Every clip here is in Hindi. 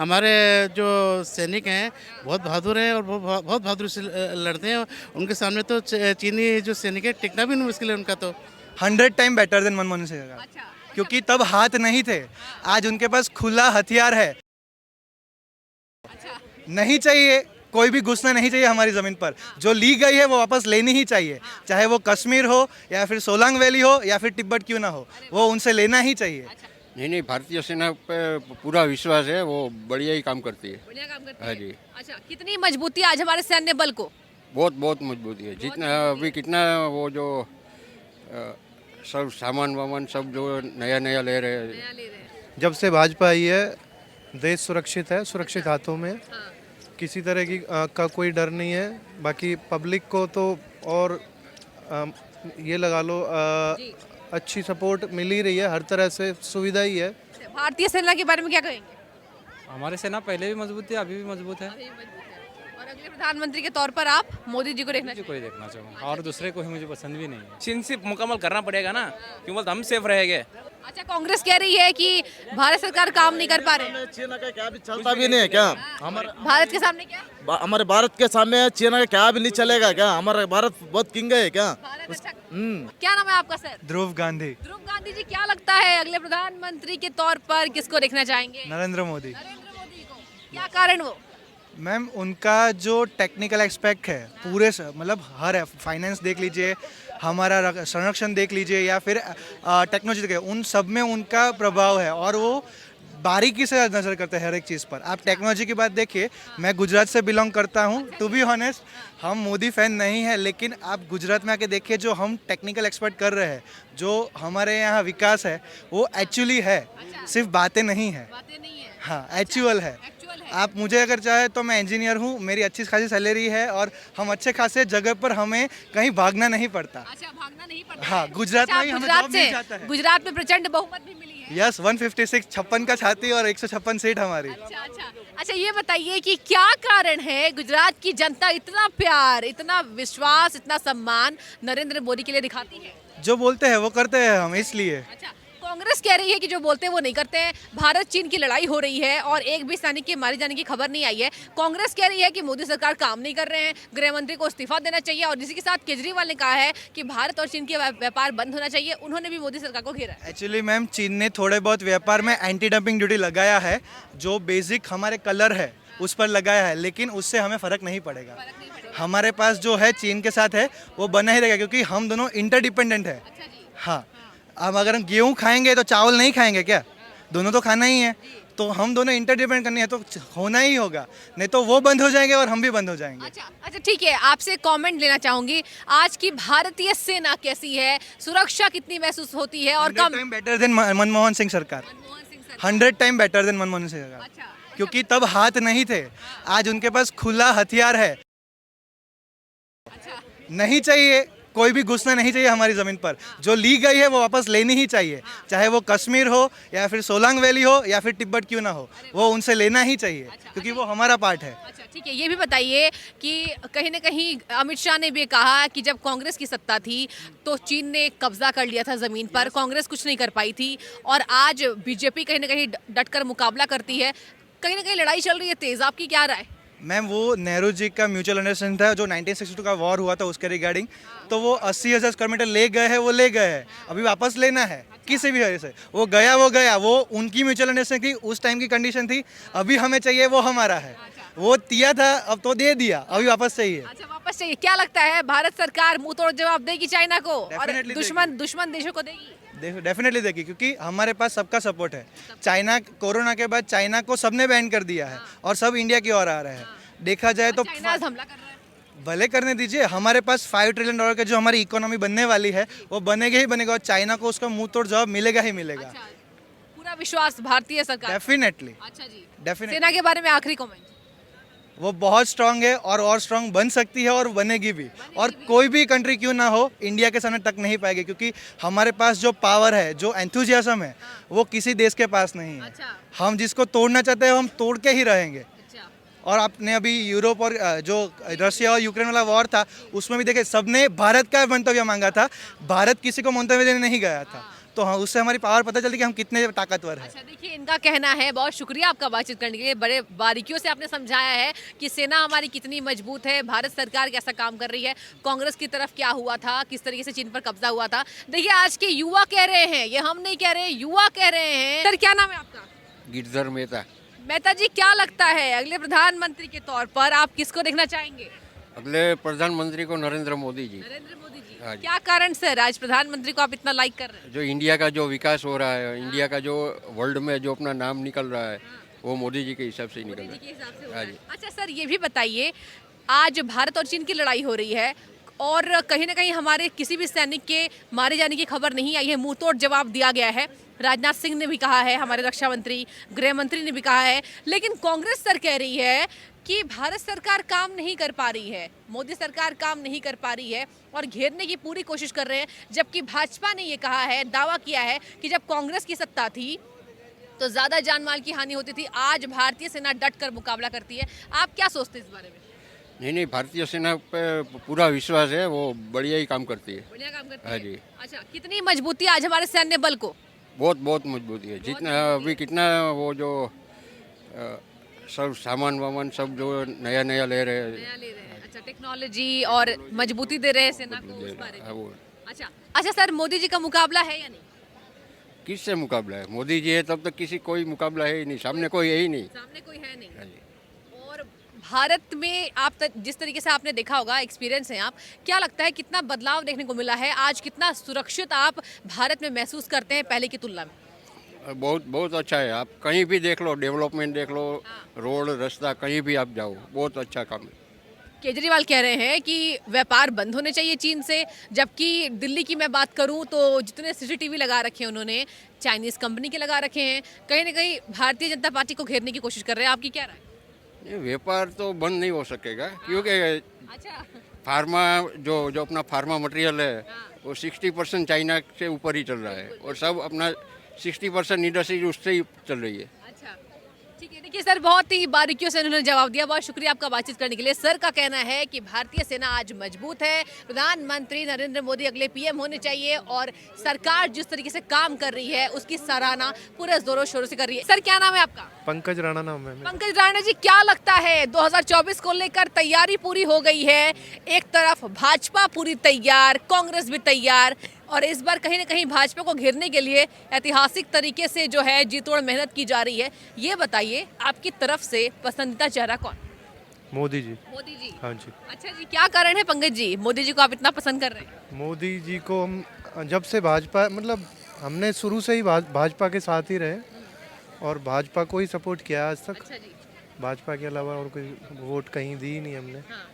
हमारे जो सैनिक हैं बहुत बहादुर हैं और बहुत बहादुरी से लड़ते हैं। उनके सामने तो चीनी जो सैनिक है टिकना भी नहीं मुश्किल है उनका तो। 100 time better than Manmohan Singh सरकार। क्योंकि तब हाथ नहीं थे, आज उनके पास खुला हथियार है। नहीं चाहिए, कोई भी घुसना नहीं चाहिए हमारी ज़मीन पर। जो ली गई है वो वापस लेनी ही चाहिए, चाहे वो कश्मीर हो या फिर सोलांग वैली हो या फिर तिब्बत क्यों ना हो, वो उनसे लेना ही चाहिए। नहीं नहीं, भारतीय सेना पे पूरा विश्वास है, वो बढ़िया ही काम करती है। बढ़िया काम करती हाँ है। जी। अच्छा, कितनी मजबूती है आज हमारे सैन्य बल को? बहुत बहुत मजबूती है। जितना अभी कितना वो जो सब सामान वामान सब जो नया नया ले रहे हैं। नया ले रहे हैं। जब से भाजपा आई है देश सुरक्षित है, सुरक्षित हाथों में, हाँ। किसी तरह की का कोई डर नहीं है। बाकी पब्लिक को तो और ये लगा लो जी। अच्छी सपोर्ट मिल ही रही है, हर तरह से सुविधा ही है। भारतीय सेना के बारे में क्या कहेंगे? हमारी सेना पहले भी मजबूत थी, अभी भी मजबूत है। और अगले प्रधानमंत्री के तौर पर आप मोदी जी को देखना मुझे चाहिए? कोई देखना चाहूँगा और दूसरे को ही मुझे पसंद भी नहीं है। चीन से मुकम्मल करना पड़ेगा ना, क्योंकि हम सेफ रहेंगे। अच्छा, कांग्रेस कह रही है कि भारत सरकार काम नहीं कर पा रहे। चीन का क्या भी चलता भी नहीं है क्या? हमारे भारत के सामने क्या? हमारे भारत के सामने चीन का क्या भी नहीं चलेगा क्या? हमारा भारत बहुत किंग है क्या? भारत अच्छा। क्या नाम है आपका सर? ध्रुव गांधी। ध्रुव गांधी जी, क्या लगता है अगले प्रधानमंत्री के तौर पर किसको देखना चाहेंगे? नरेंद्र मोदी। नरेंद्र मोदी को। क्या कारण वो? मैम, उनका जो टेक्निकल एक्सपेक्ट है पूरे मतलब हर फाइनेंस देख लीजिए, हमारा संरक्षण देख लीजिए या फिर टेक्नोलॉजी देखिए, उन सब में उनका प्रभाव है और वो बारीकी से नज़र करते हैं हर एक चीज़ पर। आप टेक्नोलॉजी की बात देखिए, मैं गुजरात से बिलोंग करता हूँ। टू बी ऑनेस्ट, हम मोदी फैन नहीं है, लेकिन आप गुजरात में आके देखिए जो हम टेक्निकल एक्सपर्ट कर रहे हैं, जो हमारे यहाँ विकास है वो एक्चुअली है, सिर्फ बातें नहीं है। बातें नहीं है। हाँ, एक्चुअल है। आप मुझे अगर चाहे तो मैं इंजीनियर हूँ, मेरी अच्छी खासी सैलरी है और हम अच्छे खासे जगह पर, हमें कहीं भागना नहीं पड़ता। अच्छा, भागना नहीं पड़ता हाँ, है। गुजरात अच्छा, में ही आप हमें गुजरात जॉब मिल से, जाता है। गुजरात में प्रचंड बहुमत भी मिली है। यस, 156 56 का छाती और 156 सीट हमारी। अच्छा अच्छा अच्छा, ये बताइए कि क्या कारण है गुजरात की जनता इतना प्यार, इतना विश्वास, इतना सम्मान नरेंद्र मोदी के लिए दिखाती है? जो बोलते हैं वो करते हैं हम, इसलिए। अच्छा, कांग्रेस कह रही है कि जो बोलते हैं वो नहीं करते हैं। भारत चीन की लड़ाई हो रही है और एक भी सैनिक के मारे जाने की खबर नहीं आई है। कांग्रेस कह रही है कि मोदी सरकार काम नहीं कर रहे हैं, गृह मंत्री को इस्तीफा देना चाहिए। और इसी के साथ केजरीवाल ने कहा है कि भारत और चीन के व्यापार बंद होना चाहिए। उन्होंने भी मोदी सरकार को घेरा है। एक्चुअली मैम, चीन ने थोड़े बहुत व्यापार में एंटी डंपिंग ड्यूटी लगाया है, जो बेसिक हमारे कलर है उस पर लगाया है, लेकिन उससे हमें फ़र्क नहीं पड़ेगा। हमारे पास जो है चीन के साथ है वो बना ही रहेगा, क्योंकि हम दोनों इंटरडिपेंडेंट है। हाँ, अब अगर हम गेहूँ खाएंगे तो चावल नहीं खाएंगे क्या? दोनों तो खाना ही है, तो हम दोनों इंटरडिपेंडेंट करनी है तो होना ही होगा, नहीं तो वो बंद हो जाएंगे और हम भी बंद हो जाएंगे। अच्छा अच्छा, ठीक है, आपसे कमेंट लेना चाहूंगी। आज की भारतीय सेना कैसी है? सुरक्षा कितनी महसूस होती है? और 100 time better than Manmohan Singh सरकार। 100 time better than Manmohan Singh सरकार। अच्छा, क्योंकि तब हाथ नहीं थे, आज उनके पास खुला हथियार है। नहीं चाहिए, कोई भी घुसना नहीं चाहिए हमारी ज़मीन पर। जो ली गई है वो वापस लेनी ही चाहिए, चाहे वो कश्मीर हो या फिर सोलांग वैली हो या फिर तिब्बत क्यों ना हो, वो उनसे लेना ही चाहिए, क्योंकि वो हमारा पार्ट है। अच्छा ठीक है, ये भी बताइए कि कहीं ना कहीं अमित शाह ने भी कहा कि जब कांग्रेस की सत्ता थी तो चीन ने कब्जा कर लिया था ज़मीन पर, कांग्रेस कुछ नहीं कर पाई थी, और आज बीजेपी कहीं ना कहीं डटकर मुकाबला करती है। कहीं ना कहीं लड़ाई चल रही है तेज, आपकी क्या राय? मैम, वो नेहरू जी का म्यूचुअल अंडरस्टैंडिंग था, जो 1962 का वॉर हुआ था उसके रिगार्डिंग, तो वो 80,000 स्क्वायर मीटर ले गए हैं, वो ले गए हैं, अभी वापस लेना है किसी भी वजह से। वो गया, वो उनकी म्यूचुअल अंडरस्टैंडिंग थी, उस टाइम की कंडीशन थी, अभी हमें चाहिए वो हमारा है। वो दिया था, अब तो दे दिया, अभी वापस चाहिए। अच्छा, वापस चाहिए। क्या लगता है भारत सरकार मुंह तोड़ जवाब देगी चाइना को और Definitely दुश्मन देशों को देगी? डेफिनेटली देखिए, क्योंकि हमारे पास सबका सपोर्ट है। चाइना, कोरोना के बाद चाइना को सबने बैन कर दिया है और सब इंडिया की ओर आ रहे हैं। देखा जाए तो चाइना आज हमला कर रहा है। भले करने दीजिए, हमारे पास $5 ट्रिलियन की जो हमारी इकोनॉमी बनने वाली है वो बनेगी ही बनेगा, और चाइना को उसका मुंह तोड़ जवाब मिलेगा ही मिलेगा। अच्छा, पूरा विश्वास भारतीय सरकार। डेफिनेटली। अच्छा जी, डेफिनेटली सेना के बारे में आखिरी कमेंट। वो बहुत स्ट्रांग है और स्ट्रांग बन सकती है और बनेगी भी, और कोई भी कंट्री क्यों ना हो इंडिया के सामने टक नहीं पाएगी, क्योंकि हमारे पास जो पावर है, जो एंथुजियाज्म है, वो किसी देश के पास नहीं है। अच्छा। हम जिसको तोड़ना चाहते हैं हम तोड़ के ही रहेंगे। अच्छा, और आपने अभी यूरोप और जो रशिया और यूक्रेन वाला वॉर था उसमें भी देखे, सबने भारत का मंतव्य मांगा था, भारत किसी को मंतव्य देने नहीं गया था। तो तो हाँ, उससे हमारी पावर पता चलती है कि हम कितने ताकतवर हैं। अच्छा देखिए, इनका कहना है, बहुत शुक्रिया आपका बातचीत करने के लिए, बड़े बारीकियों से आपने समझाया है कि सेना हमारी कितनी मजबूत है, भारत सरकार कैसा काम कर रही है, कांग्रेस की तरफ क्या हुआ था, किस तरीके से चीन पर कब्जा हुआ था। देखिए आज के युवा कह रहे हैं, ये हम नहीं कह रहे, युवा कह रहे हैं। सर क्या नाम है आपका? गिरधर मेहता। मेहता जी, क्या लगता है अगले प्रधानमंत्री के तौर पर आप किसको देखना चाहेंगे? अगले प्रधानमंत्री को नरेंद्र मोदी जी। नरेंद्र मोदी जी। हाँ जी। क्या कारण सर आज प्रधानमंत्री को आप इतना लाइक कर रहे हैं? जो इंडिया का जो विकास हो रहा है, इंडिया का जो वर्ल्ड में जो अपना नाम निकल रहा है, वो मोदी जी के हिसाब से ही निकल मोदी रहा जी के हिसाब से हो हाँ रहा है। जी। अच्छा सर, ये भी बताइए, आज भारत और चीन की लड़ाई हो रही है और कहीं ना कहीं हमारे किसी भी सैनिक के मारे जाने की खबर नहीं आई है, मुंह तोड़ जवाब दिया गया है। राजनाथ सिंह ने भी कहा है, हमारे रक्षा मंत्री, गृह मंत्री ने भी कहा है, लेकिन कांग्रेस सर कह रही है कि भारत सरकार काम नहीं कर पा रही है, मोदी सरकार काम नहीं कर पा रही है और घेरने की पूरी कोशिश कर रहे हैं। जबकि भाजपा ने ये कहा है, दावा किया है कि जब कांग्रेस की सत्ता थी तो ज़्यादा जान माल की हानि होती थी, आज भारतीय सेना डट कर मुकाबला करती है। आप क्या सोचते हैं इस बारे में? नहीं, भारतीय सेना पे पूरा विश्वास है, वो बढ़िया ही काम करती है। बढ़िया काम करती हाँ है। जी। अच्छा, कितनी मजबूती आज हमारे सैन्य बल को? बहुत मजबूती है। जितना अभी कितना वो जो सब सामान वामान सब जो नया नया ले रहे हैं, नया ले रहे हैं। अच्छा, टेक्नोलॉजी और मजबूती दे रहे हैं सेना को, उस बारे में। हाँ, वो अच्छा सर, मोदी जी का मुकाबला है या नहीं? किससे मुकाबला है? मोदी जी है तब तक किसी कोई मुकाबला है ही नहीं, सामने कोई है ही नहीं। सामने कोई है नहीं। हाँ जी। और भारत में आप जिस तरीके से आपने देखा होगा, एक्सपीरियंस है आप, क्या लगता है कितना बदलाव देखने को मिला है? आज कितना सुरक्षित आप भारत में महसूस करते हैं पहले की तुलना में? बहुत अच्छा है। आप कहीं भी देख लो, डेवलपमेंट देख लो, रोड रास्ता कहीं भी आप जाओ, बहुत अच्छा काम है। केजरीवाल कह रहे हैं कि व्यापार बंद होने चाहिए चीन से, जबकि दिल्ली की मैं बात करूं तो जितने सीसीटीवी लगा रखे हैं उन्होंने चाइनीज कंपनी के लगा रखे हैं, कहीं ना कहीं भारतीय जनता पार्टी को घेरने की कोशिश कर रहे हैं। आपकी क्या राय? ये व्यापार तो बंद नहीं हो सकेगा, क्योंकि अच्छा, फार्मा जो अपना फार्मा मटेरियल है वो 60% चाइना से ऊपर ही चल रहा है और सब अपना 60% इंडस्ट्री उससे ही चल रही है। अच्छा, ठीक है। देखिए सर, बहुत ही बारीकियों से उन्होंने जवाब दिया, बहुत शुक्रिया आपका बातचीत करने के लिए। सर का कहना है कि भारतीय सेना आज मजबूत है, प्रधानमंत्री नरेंद्र मोदी अगले पीएम होने चाहिए और सरकार जिस तरीके से काम कर रही है उसकी सराहना पूरे जोरों शोरों से कर रही है। सर क्या नाम है आपका? पंकज राणा नाम है मेरा। पंकज राणा जी, क्या लगता है 2024 को लेकर तैयारी पूरी हो गई है? एक तरफ भाजपा पूरी तैयार, कांग्रेस भी तैयार, और इस बार कहीं ना कहीं भाजपा को घेरने के लिए ऐतिहासिक तरीके से जो है जी तोड़ मेहनत की जा रही है। ये बताइए, आपकी तरफ से पसंदीदा चेहरा कौन? मोदी जी। मोदी जी। हाँ जी। अच्छा जी, क्या कारण है पंकज जी, मोदी जी को आप इतना पसंद कर रहे हैं? मोदी जी को हम जब से भाजपा, मतलब हमने शुरू से ही भाजपा के साथ ही रहे और भाजपा को ही सपोर्ट किया आज तक। अच्छा जी। भाजपा के अलावा और कोई वोट कहीं दी नहीं हमने। हाँ।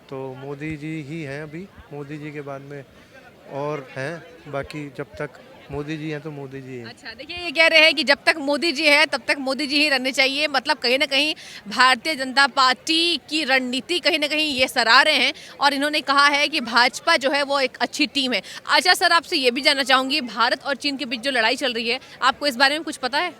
तो मोदी जी ही हैं अभी, मोदी जी के बाद में और हैं, बाकी जब तक मोदी जी हैं तो मोदी जी हैं। अच्छा, देखिए ये कह रहे हैं कि जब तक मोदी जी है तब तक मोदी जी ही रहने चाहिए, मतलब कहीं ना कहीं भारतीय जनता पार्टी की रणनीति कहीं ना कहीं ये सराह रहे हैं और इन्होंने कहा है कि भाजपा जो है वो एक अच्छी टीम है। अच्छा सर, आपसे ये भी जानना चाहूँगी, भारत और चीन के बीच जो लड़ाई चल रही है, आपको इस बारे में कुछ पता है?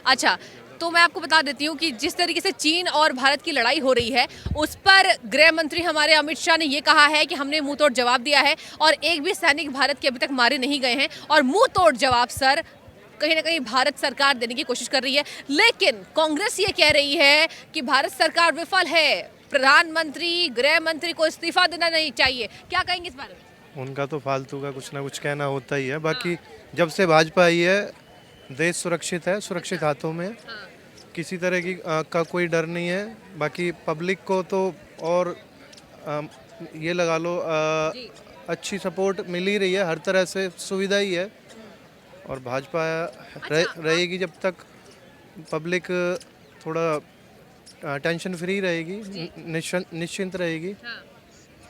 अच्छा, तो मैं आपको बता देती हूँ कि जिस तरीके से चीन और भारत की लड़ाई हो रही है उस पर गृह मंत्री हमारे अमित शाह ने ये कहा है कि हमने मुंह तोड़ जवाब दिया है और एक भी सैनिक भारत के अभी तक मारे नहीं गए हैं, और मुंह तोड़ जवाब सर कहीं ना कहीं भारत सरकार देने की कोशिश कर रही है। लेकिन कांग्रेस ये कह रही है कि भारत सरकार विफल है, प्रधानमंत्री गृह मंत्री को इस्तीफा देना नहीं चाहिए। क्या कहेंगे इस बारे में? उनका तो फालतू का कुछ ना कुछ कहना होता ही है। बाकी जब से भाजपा आई है देश सुरक्षित है, सुरक्षित हाथों में है। किसी तरह की का कोई डर नहीं है। बाकी पब्लिक को तो और ये लगा लो अच्छी सपोर्ट मिल ही रही है, हर तरह से सुविधा ही है और भाजपा रहेगी जब तक पब्लिक थोड़ा टेंशन फ्री रहेगी, निश्चिंत रहेगी।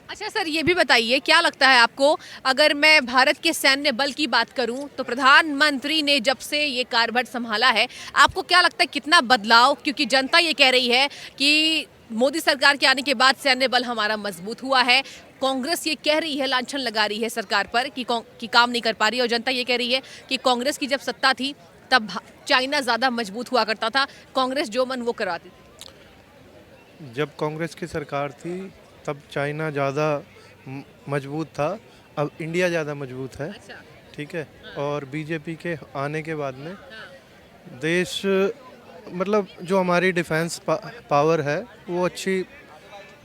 अच्छा सर, ये भी बताइए, क्या लगता है आपको, अगर मैं भारत के सैन्य बल की बात करूं तो प्रधानमंत्री ने जब से ये कार्यभार संभाला है, आपको क्या लगता है कितना बदलाव? क्योंकि जनता ये कह रही है कि मोदी सरकार के आने के बाद सैन्य बल हमारा मजबूत हुआ है, कांग्रेस ये कह रही है, लांछन लगा रही है सरकार पर कि काम नहीं कर पा रही है, और जनता ये कह रही है कि कांग्रेस की जब सत्ता थी तब चाइना ज़्यादा मजबूत हुआ करता था, कांग्रेस जो मन वो करवाती थी। जब कांग्रेस की सरकार थी तब चाइना ज़्यादा मजबूत था, अब इंडिया ज़्यादा मजबूत है। अच्छा। ठीक है, और बीजेपी के आने के बाद में देश मतलब जो हमारी डिफेंस पावर है वो अच्छी,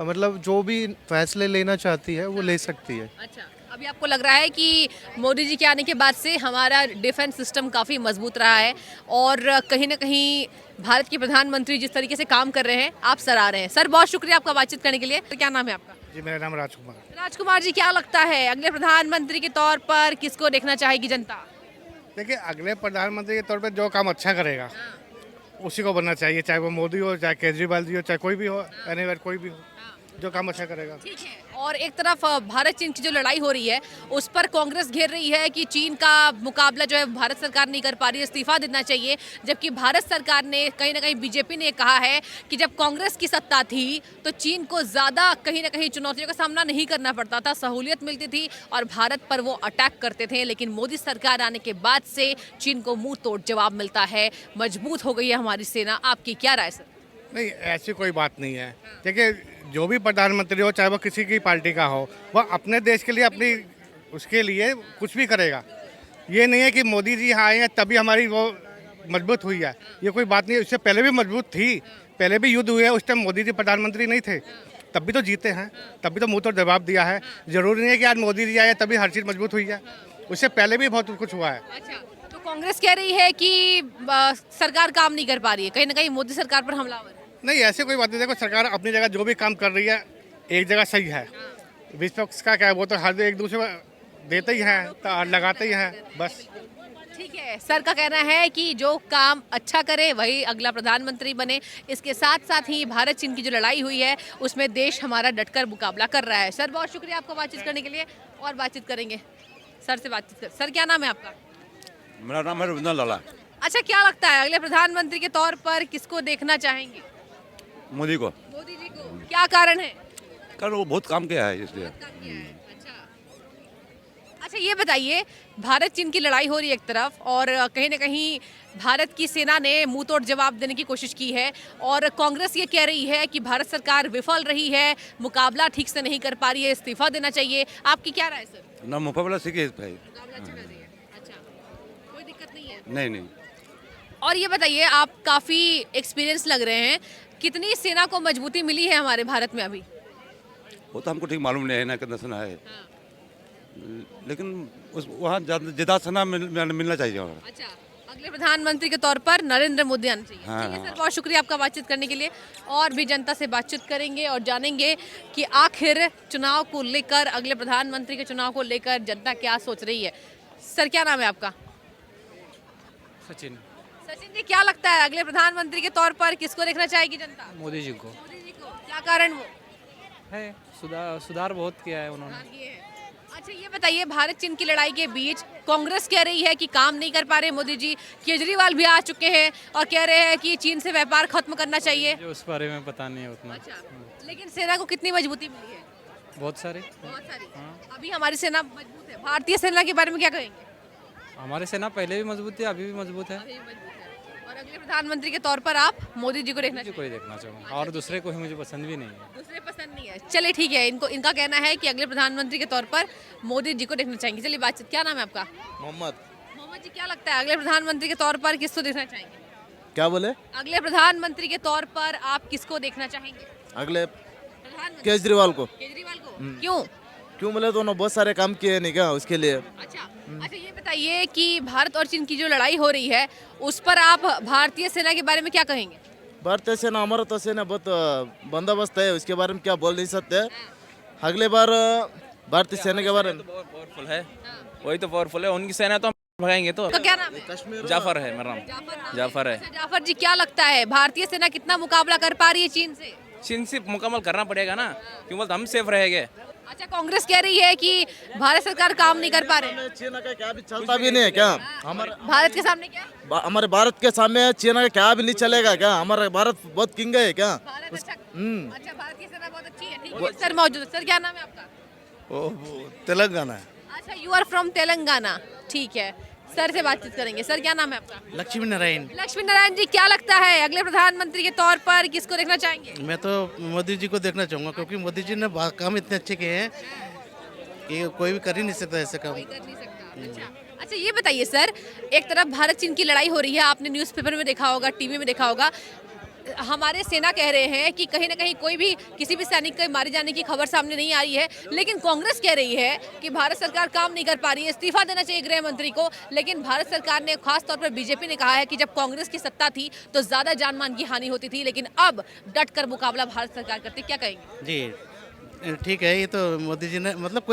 मतलब जो भी फैसले लेना चाहती है वो ले सकती है। अच्छा, अभी आपको लग रहा है कि मोदी जी के आने के बाद से हमारा डिफेंस सिस्टम काफ़ी मजबूत रहा है और कहीं ना कहीं भारत के प्रधानमंत्री जिस तरीके से काम कर रहे हैं आप सराह रहे हैं। सर बहुत शुक्रिया आपका बातचीत करने के लिए। तो क्या नाम है आपका? जी मेरा नाम राजकुमार। राजकुमार जी, क्या लगता है अगले प्रधानमंत्री के तौर पर किसको देखना चाहेगी जनता? देखिए, अगले प्रधानमंत्री के तौर पर जो काम अच्छा करेगा उसी को बनना चाहिए, चाहे वो मोदी हो, चाहे केजरीवाल जी हो, चाहे कोई भी हो, एनीवेयर कोई भी हो, जो काम अच्छा करेगा। ठीक है, और एक तरफ भारत चीन की जो लड़ाई हो रही है उस पर कांग्रेस घेर रही है कि चीन का मुकाबला जो है भारत सरकार नहीं कर पा रही है, इस्तीफा देना चाहिए। जबकि भारत सरकार ने कहीं ना कहीं बीजेपी ने कहा है कि जब कांग्रेस की सत्ता थी तो चीन को ज़्यादा कहीं ना कहीं चुनौतियों का सामना नहीं करना पड़ता था, सहूलियत मिलती थी और भारत पर वो अटैक करते थे। लेकिन मोदी सरकार आने के बाद से चीन को मुंह तोड़ जवाब मिलता है, मजबूत हो गई है हमारी सेना। आपकी क्या राय सर? नहीं, ऐसी कोई बात नहीं है। देखिए, जो भी प्रधानमंत्री हो, चाहे वो किसी की पार्टी का हो, वह अपने देश के लिए अपनी उसके लिए कुछ भी करेगा। ये नहीं है कि मोदी जी यहाँ आए हैं तभी हमारी वो मजबूत हुई है, ये कोई बात नहीं है। उससे पहले भी मजबूत थी, पहले भी युद्ध हुए, उस टाइम मोदी जी प्रधानमंत्री नहीं थे, तब भी तो जीते हैं, तब भी तो मुँह तोड़ जवाब दिया है। जरूरी नहीं है कि आज मोदी जी आए तभी हर चीज़ मजबूत हुई है, उससे पहले भी बहुत कुछ हुआ है। अच्छा, तो कांग्रेस कह रही है कि सरकार काम नहीं कर पा रही है, कहीं ना कहीं मोदी सरकार पर हमलावर है। नहीं, ऐसे कोई बात नहीं। देखो, सरकार अपनी जगह जो भी काम कर रही है एक जगह सही है। विपक्ष का क्या है, वो तो हर एक दूसरे को देते ही हैं, तो लगाते ही हैं, बस। ठीक है, सर का कहना है कि जो काम अच्छा करे वही अगला प्रधानमंत्री बने। इसके साथ साथ ही भारत चीन की जो लड़ाई हुई है उसमें देश हमारा डटकर मुकाबला कर रहा है। सर बहुत शुक्रिया आपको बातचीत करने के लिए, और बातचीत करेंगे सर से। बातचीत कर सर, क्या नाम है आपका? मेरा नाम है रविंद्र लाला। अच्छा, क्या लगता है अगले प्रधानमंत्री के तौर पर किसको देखना चाहेंगे? मोदी को। मोदी जी को। क्या कारण है? कर वो बहुत काम किया है इसलिए। अच्छा, ये बताइए, भारत चीन की लड़ाई हो रही है एक तरफ और कहीं ना कहीं भारत की सेना ने मुंह तोड़ जवाब देने की कोशिश की है और कांग्रेस ये कह रही है कि भारत सरकार विफल रही है, मुकाबला ठीक से नहीं कर पा रही है, इस्तीफा देना चाहिए। आपकी क्या राय सर? ना मुकाबला सीखे भाई। मुकाबला अच्छा कर रही है। अच्छा, कोई दिक्कत नहीं है? नहीं। और ये बताइए, आप काफ़ी एक्सपीरियंस लग रहे हैं, कितनी सेना को मजबूती मिली है हमारे भारत में अभी? वो तो हमको ठीक मालूम नहीं है ना कितना सेना है, लेकिन उस वहाँ ज़्यादा सेना मिलना चाहिए वहाँ। अच्छा, अगले प्रधानमंत्री के तौर पर नरेंद्र मोदी आना चाहिए। हाँ, ठीक है सर, बहुत शुक्रिया आपका बातचीत करने के लिए। और भी जनता से बातचीत करेंगे और जानेंगे कि आखिर चुनाव को लेकर, अगले प्रधानमंत्री के चुनाव को लेकर जनता क्या सोच रही है। सर क्या नाम है आपका? सचिन। सचिन जी, क्या लगता है अगले प्रधानमंत्री के तौर पर किसको देखना चाहेगी जनता? मोदी जी को मोदी जी को। क्या कारण वो है, सुधार बहुत किया है उन्होंने। ये है। अच्छा, ये बताइए, भारत चीन की लड़ाई के बीच कांग्रेस कह रही है कि काम नहीं कर पा रहे मोदी जी। केजरीवाल भी आ चुके हैं और कह रहे हैं कि चीन से व्यापार खत्म करना चाहिए। जो उस बारे में पता नहीं है उतना। अच्छा, लेकिन सेना को कितनी मजबूती मिली है? बहुत सारे। बहुत सारी। अभी हमारी सेना मजबूत है। भारतीय सेना के बारे में क्या कहेंगे? हमारे सेना पहले भी मजबूत थी, अभी भी मजबूत है। अभी भी मजबूत है। और अगले प्रधानमंत्री के तौर पर आप मोदी जी को देखना मुझे चाहिए? कोई देखना चाहूँगा, और दूसरे को ही मुझे पसंद भी नहीं है। दूसरे पसंद नहीं है। चलिए ठीक है, इनका कहना है कि अगले प्रधानमंत्री के तौर पर मोदी जी को देखना चाहेंगे। चलिए बातचीत। क्या नाम है आपका? मोहम्मद। मोहम्मद जी, क्या लगता है अगले प्रधानमंत्री के तौर पर किसको देखना चाहेंगे? क्या बोले? अगले प्रधानमंत्री के तौर पर आप किसको देखना चाहेंगे? अगले प्रधानमंत्री केजरीवाल को। केजरीवाल को। क्यों? क्यों बोले, तो उन्होंने बहुत सारे काम किए नहीं क्या उसके लिए। अच्छा, ये बताइए कि भारत और चीन की जो लड़ाई हो रही है उस पर आप भारतीय सेना के बारे में क्या कहेंगे? भारतीय सेना, हमारा तो सेना बहुत बंदोबस्त है, उसके बारे में क्या बोल नहीं सकते। अगले बार भारतीय सेना के बारे में पावरफुल है, वही तो पावरफुल है। उनकी सेना तो हम भगाएंगे तो। तो क्या नाम है? जाफर है मेरा नाम। जाफर है। अच्छा, जाफर जी, क्या लगता है भारतीय सेना कितना मुकाबला कर पा रही है चीन से? चीन से मुकम्मल करना पड़ेगा ना, क्यों बोलते हम सेफ रहेंगे। अच्छा, कांग्रेस कह रही है कि भारत सरकार काम नहीं कर पा रहे। चीन का क्या भी चलता भी नहीं है क्या हमारे भारत के सामने क्या? हमारे भारत के सामने चीन का क्या भी नहीं चलेगा क्या? हमारा भारत बहुत किंग है क्या? भारत अच्छा, भारत की सेना बहुत अच्छी है। ठीक है, सर मौजूद है। सर क्या नाम है आपका? तेलंगाना है। अच्छा, यू आर फ्रॉम तेलंगाना। ठीक है, सर से बातचीत करेंगे। सर क्या नाम है आपका? लक्ष्मी नारायण। लक्ष्मी नारायण जी, क्या लगता है अगले प्रधानमंत्री के तौर पर किसको देखना चाहेंगे? मैं तो मोदी जी को देखना चाहूँगा, क्योंकि मोदी जी ने काम इतने अच्छे किए हैं कि कोई भी कर ही नहीं सकता ऐसे काम। कोई कर नहीं सकता। अच्छा, अच्छा ये बताइए सर, एक तरफ भारत चीन की लड़ाई हो रही है, आपने न्यूज़पेपर में देखा होगा, टीवी में देखा होगा, हमारे सेना कह रहे हैं कि कहीं ना कहीं कोई भी किसी भी सैनिक के मारे जाने की खबर सामने नहीं आ रही है, लेकिन कांग्रेस कह रही है कि भारत सरकार काम नहीं कर पा रही है, इस्तीफा देना चाहिए गृह मंत्री को। लेकिन भारत सरकार ने, खास तौर पर बीजेपी ने कहा है कि जब कांग्रेस की सत्ता थी तो ज्यादा जान मान की हानि होती थी, लेकिन अब डट कर मुकाबला भारत सरकार करती। क्या कहेंगे? जी ठीक है, ये तो मोदी जी ने मतलब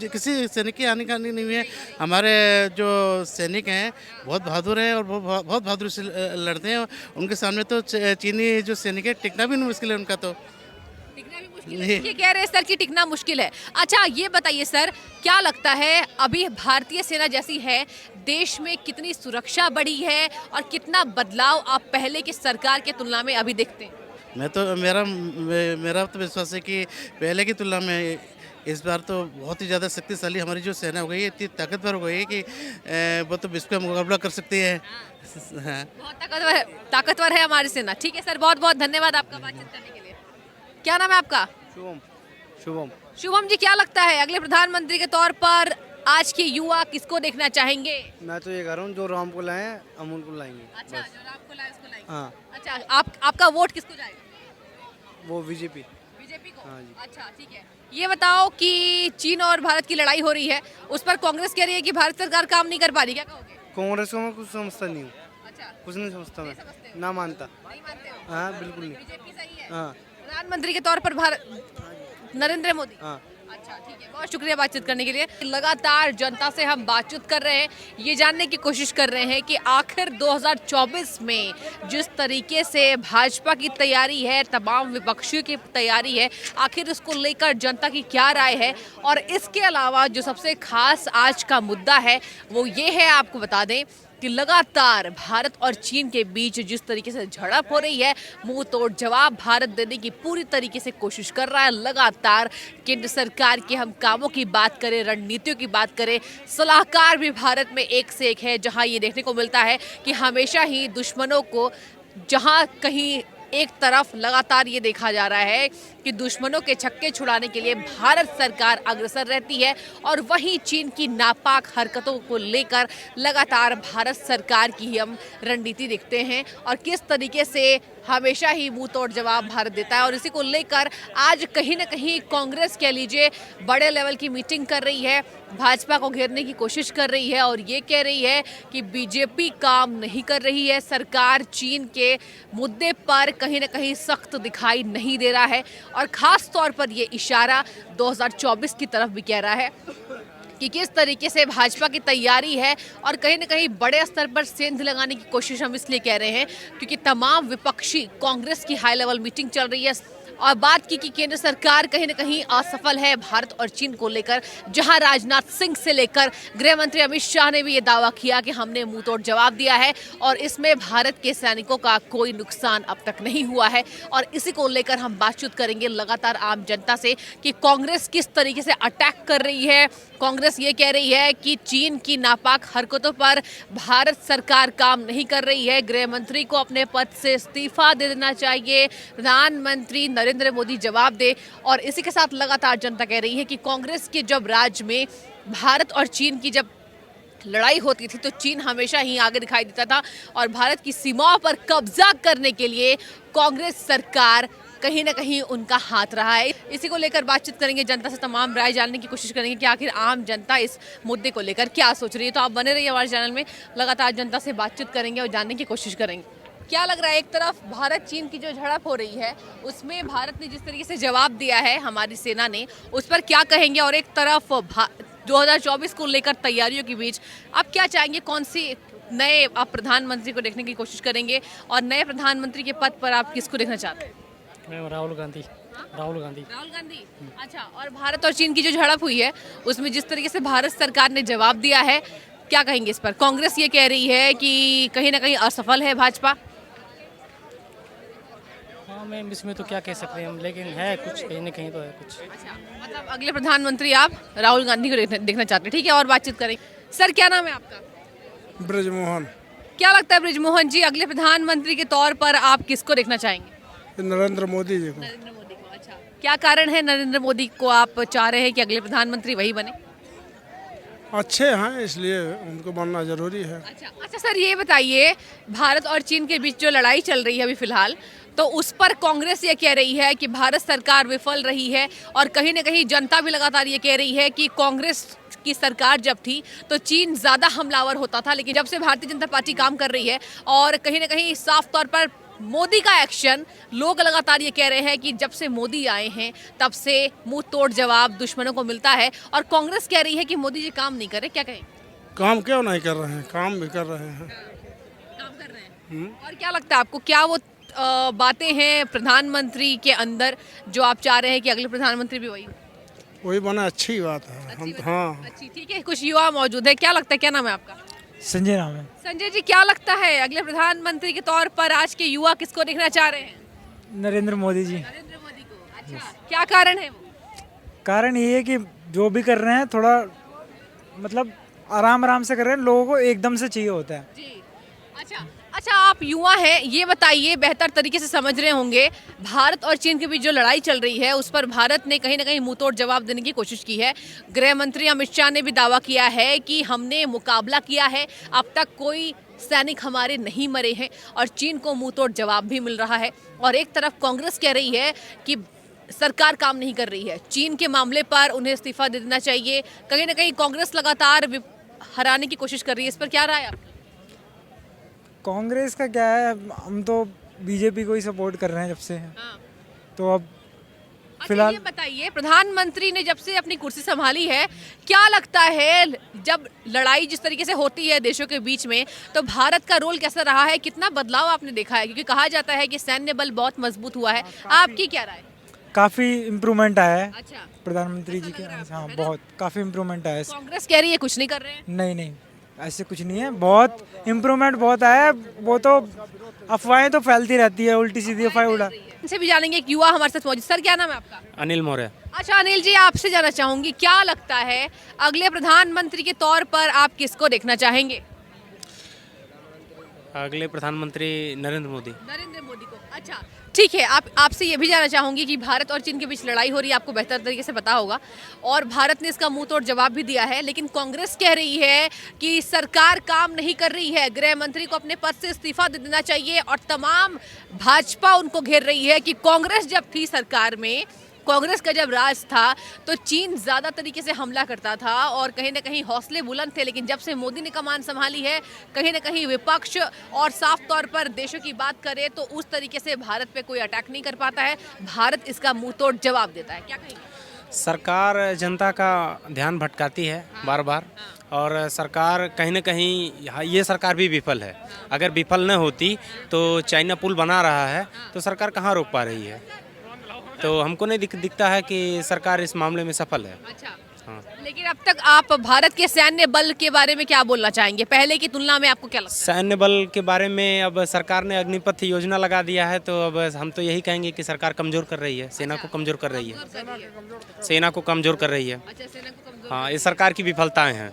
किसी सैनिक की हानि नहीं हुई है। हमारे जो सैनिक हैं बहुत बहादुर हैं और बहुत बहादुर से लड़ते हैं। उनके सामने तो चीनी जो सैनिक है टिकना भी मुश्किल है उनका तो। टिकना भी मुश्किल है, ये कह रहे हैं सर कि टिकना मुश्किल है। अच्छा ये बताइए सर, क्या लगता है अभी भारतीय सेना जैसी है, देश में कितनी सुरक्षा बढ़ी है और कितना बदलाव आप पहले की सरकार के तुलना में अभी देखते हैं? मेरा तो विश्वास है कि पहले की तुलना में इस बार तो बहुत ही ज़्यादा शक्तिशाली हमारी जो सेना हो गई है, इतनी ताकतवर हो गई है कि वो तो विश्व का मुकाबला कर सकती है। हाँ। बहुत ताकतवर है हमारी सेना। ठीक है सर, बहुत बहुत धन्यवाद आपका बातचीत करने के लिए। क्या नाम है आपका? शुभम। शुभम जी, क्या लगता है अगले प्रधानमंत्री के तौर पर आज के युवा किसको देखना चाहेंगे? मैं तो ये कह रहा हूँ जो राम को लाए हम उनको लाएंगे। अच्छा, जो आपको लाए उसको लाएंगे। हाँ। अच्छा, आपका वोट किसको जाएगा? वो बीजेपी। बीजेपी को? हाँ जी। अच्छा ठीक है, ये बताओ कि चीन और भारत की लड़ाई हो रही है, उस पर कांग्रेस कह रही है कि भारत सरकार काम नहीं कर पा रही, क्या कहोगे? कांग्रेस को मैं कुछ समझता नहीं हूँ। अच्छा, कुछ नहीं समझता मैं, समझते ना मानता। नहीं मानते हो? हाँ बिल्कुल नहीं। बीजेपी सही है। हाँ प्रधानमंत्री के तौर पर भारत नरेंद्र मोदी। हाँ। अच्छा ठीक है, बहुत शुक्रिया बातचीत करने के लिए। लगातार जनता से हम बातचीत कर रहे हैं, ये जानने की कोशिश कर रहे हैं कि आखिर 2024 में जिस तरीके से भाजपा की तैयारी है, तमाम विपक्षियों की तैयारी है, आखिर उसको लेकर जनता की क्या राय है। और इसके अलावा जो सबसे खास आज का मुद्दा है वो ये है, आपको बता दें कि लगातार भारत और चीन के बीच जिस तरीके से झड़प हो रही है, मुंह तोड़ जवाब भारत देने की पूरी तरीके से कोशिश कर रहा है। लगातार केंद्र सरकार के हम कामों की बात करें, रणनीतियों की बात करें, सलाहकार भी भारत में एक से एक है, जहां ये देखने को मिलता है कि हमेशा ही दुश्मनों को, जहां कहीं एक तरफ लगातार ये देखा जा रहा है कि दुश्मनों के छक्के छुड़ाने के लिए भारत सरकार अग्रसर रहती है, और वहीं चीन की नापाक हरकतों को लेकर लगातार भारत सरकार की हम रणनीति देखते हैं और किस तरीके से हमेशा ही मुंह तोड़ जवाब भारत देता है। और इसी को लेकर आज कहीं ना कहीं कांग्रेस कह लीजिए बड़े लेवल की मीटिंग कर रही है, भाजपा को घेरने की कोशिश कर रही है और ये कह रही है कि बीजेपी काम नहीं कर रही है, सरकार चीन के मुद्दे पर कहीं ना कहीं सख्त दिखाई नहीं दे रहा है। और खास तौर पर ये इशारा 2024 की तरफ भी कह रहा है कि किस तरीके से भाजपा की तैयारी है, और कहीं ना कहीं बड़े स्तर पर सेंध लगाने की कोशिश हम इसलिए कह रहे हैं क्योंकि तमाम विपक्षी कांग्रेस की हाई लेवल मीटिंग चल रही है और बात की कि केंद्र सरकार कहीं ना कहीं असफल है भारत और चीन को लेकर, जहां राजनाथ सिंह से लेकर गृह मंत्री अमित शाह ने भी ये दावा किया कि हमने मुंह तोड़ जवाब दिया है और इसमें भारत के सैनिकों का कोई नुकसान अब तक नहीं हुआ है। और इसी को लेकर हम बातचीत करेंगे लगातार आम जनता से कि कांग्रेस किस तरीके से अटैक कर रही है। कांग्रेस ये कह रही है कि चीन की नापाक हरकतों पर भारत सरकार काम नहीं कर रही है, गृह मंत्री को अपने पद से इस्तीफा दे देना चाहिए, प्रधानमंत्री नरेंद्र मोदी जवाब दे। और इसी के साथ लगातार जनता कह रही है कि कांग्रेस के जब राज्य में भारत और चीन की जब लड़ाई होती थी तो चीन हमेशा ही आगे दिखाई देता था और भारत की सीमाओं पर कब्जा करने के लिए कांग्रेस सरकार कहीं ना कहीं उनका हाथ रहा है। इसी को लेकर बातचीत करेंगे, जनता से तमाम राय जानने की कोशिश करेंगे कि आखिर आम जनता इस मुद्दे को लेकर क्या सोच रही है। तो आप बने रहिए हमारे चैनल में, लगातार जनता से बातचीत करेंगे और जानने की कोशिश करेंगे। क्या लग रहा है, एक तरफ भारत चीन की जो झड़प हो रही है उसमें भारत ने जिस तरीके से जवाब दिया है हमारी सेना ने, उस पर क्या कहेंगे, और एक तरफ 2024 को लेकर तैयारियों के बीच आप क्या चाहेंगे, कौन सी नए आप प्रधानमंत्री को देखने की कोशिश करेंगे और नए प्रधानमंत्री के पद पर आप किसको देखना चाहते हैं? मैं राहुल गांधी। राहुल गांधी। अच्छा, और भारत और चीन की जो झड़प हुई है उसमें जिस तरीके से भारत सरकार ने जवाब दिया है, क्या कहेंगे इस पर? कांग्रेस ये कह रही है कि कहीं ना कहीं असफल है भाजपा। हाँ मैम, इसमें तो क्या कह सकते हैं हम, लेकिन है कुछ, कहीं ना कहीं तो है कुछ। अच्छा, मतलब अगले प्रधानमंत्री आप राहुल गांधी को देखना चाहते हैं। ठीक है, और बातचीत करें। सर क्या नाम है आपका? ब्रजमोहन। क्या लगता है ब्रजमोहन जी, अगले प्रधानमंत्री के तौर पर आप किसको देखना चाहेंगे? नरेंद्र मोदी जी को। नरेंद्र मोदी को। अच्छा, क्या कारण है नरेंद्र मोदी को आप चाह रहे हैं कि अगले प्रधानमंत्री वही बने? अच्छे हैं, इसलिए उनको बनना ज़रूरी है। अच्छा सर, ये बताइए, भारत और चीन के बीच जो लड़ाई चल रही है अभी फिलहाल, तो उस पर कांग्रेस ये कह रही है कि भारत सरकार विफल रही है, और कहीं ना कहीं जनता भी लगातार ये कह रही है कि कांग्रेस की सरकार जब थी तो चीन ज़्यादा हमलावर होता था, लेकिन जब से भारतीय जनता पार्टी काम कर रही है और कहीं ना कहीं साफ तौर पर मोदी का एक्शन, लोग लगातार ये कह रहे हैं कि जब से मोदी आए हैं तब से मुंह तोड़ जवाब दुश्मनों को मिलता है, और कांग्रेस कह रही है कि मोदी जी काम नहीं कर रहे। क्या कहें? काम क्यों नहीं कर रहे हैं, काम भी कर रहे हैं। काम कर रहे हैं। और क्या लगता है आपको, क्या वो बातें हैं प्रधानमंत्री के अंदर जो आप चाह रहे हैं कि अगले प्रधानमंत्री भी वही हो? वही बना, अच्छी बात है। हम हाँ, अच्छी, ठीक है। कुछ युवा मौजूद है, क्या लगता है, क्या नाम है आपका? संजय नाम है। संजय जी, क्या लगता है अगले प्रधानमंत्री के तौर पर आज के युवा किसको देखना चाह रहे हैं? नरेंद्र मोदी जी। नरेंद्र मोदी को। अच्छा, क्या कारण है वो? कारण ये है कि जो भी कर रहे हैं थोड़ा मतलब आराम आराम से कर रहे हैं, लोगों को एकदम से चाहिए होता है। जी। अच्छा, आप युवा हैं, ये बताइए, बेहतर तरीके से समझ रहे होंगे, भारत और चीन के बीच जो लड़ाई चल रही है उस पर भारत ने कहीं ना कहीं मुंहतोड़ जवाब देने की कोशिश की है। गृह मंत्री अमित शाह ने भी दावा किया है कि हमने मुकाबला किया है, अब तक कोई सैनिक हमारे नहीं मरे हैं, और चीन को मुंहतोड़ जवाब भी मिल रहा है। और एक तरफ कांग्रेस कह रही है कि सरकार काम नहीं कर रही है, चीन के मामले पर उन्हें इस्तीफा दे देना चाहिए। कहीं ना कहीं कांग्रेस लगातार हराने की कोशिश कर रही है, इस पर क्या राय है आपकी? कांग्रेस का क्या है, हम तो बीजेपी को ही सपोर्ट कर रहे हैं जब से। तो अब फिलहाल ये बताइए, प्रधानमंत्री ने जब से अपनी कुर्सी संभाली है, क्या लगता है जब लड़ाई जिस तरीके से होती है देशों के बीच में, तो भारत का रोल कैसा रहा है, कितना बदलाव आपने देखा है? क्योंकि कहा जाता है कि सैन्य बल बहुत मजबूत हुआ है, आपकी क्या राय? काफ़ी इम्प्रूवमेंट आया है। अच्छा, प्रधानमंत्री जी के, हाँ बहुत काफ़ी इम्प्रूवमेंट आया है। कांग्रेस कह रही है कुछ नहीं कर रहे हैं। नहीं, ऐसे कुछ नहीं है, बहुत इम्प्रूवमेंट बहुत आया है। वो तो अफवाहें तो फैलती रहती है, उल्टी सीधी अफवाहें उड़ा। इनसे भी जानेंगे, एक युवा हमारे साथ मौजूद। सर, क्या नाम है आपका? अनिल मौर्य। अच्छा अनिल जी, आपसे जानना चाहूंगी, क्या लगता है अगले प्रधानमंत्री के तौर पर आप किसको देखना चाहेंगे? अगले प्रधानमंत्री नरेंद्र मोदी। नरेंद्र मोदी को। अच्छा, ठीक है। आपसे ये भी जानना चाहूंगी कि भारत और चीन के बीच लड़ाई हो रही है, आपको बेहतर तरीके से पता होगा, और भारत ने इसका मुंह तोड़ जवाब भी दिया है, लेकिन कांग्रेस कह रही है कि सरकार काम नहीं कर रही है, गृह मंत्री को अपने पद से इस्तीफा दे देना चाहिए, और तमाम भाजपा उनको घेर रही है कि कांग्रेस जब थी सरकार में, कांग्रेस का जब राज था तो चीन ज़्यादा तरीके से हमला करता था और कहीं ना कहीं हौसले बुलंद थे, लेकिन जब से मोदी ने कमान संभाली है, कहीं ना कहीं विपक्ष और साफ तौर पर देशों की बात करें तो उस तरीके से भारत पे कोई अटैक नहीं कर पाता है, भारत इसका मुंह तोड़ जवाब देता है। क्या कहेंगे? सरकार जनता का ध्यान भटकाती है बार बार, और सरकार कहीं ना कहीं, ये सरकार भी विफल है। अगर विफल न होती तो चाइना पुल बना रहा है तो सरकार कहाँ रोक पा रही है? तो हमको नहीं दिखता है कि सरकार इस मामले में सफल है। अच्छा, हाँ। लेकिन अब तक आप भारत के सैन्य बल के बारे में क्या बोलना चाहेंगे, पहले की तुलना में आपको क्या लगता है? सैन्य बल के बारे में अब सरकार ने अग्निपथ योजना लगा दिया है, तो अब हम तो यही कहेंगे कि सरकार कमजोर कर रही है, सेना को कमजोर कर रही है, सेना को कमजोर कर रही है। अच्छा, सेना को कमजोर। हाँ, ये सरकार की विफलताएं हैं।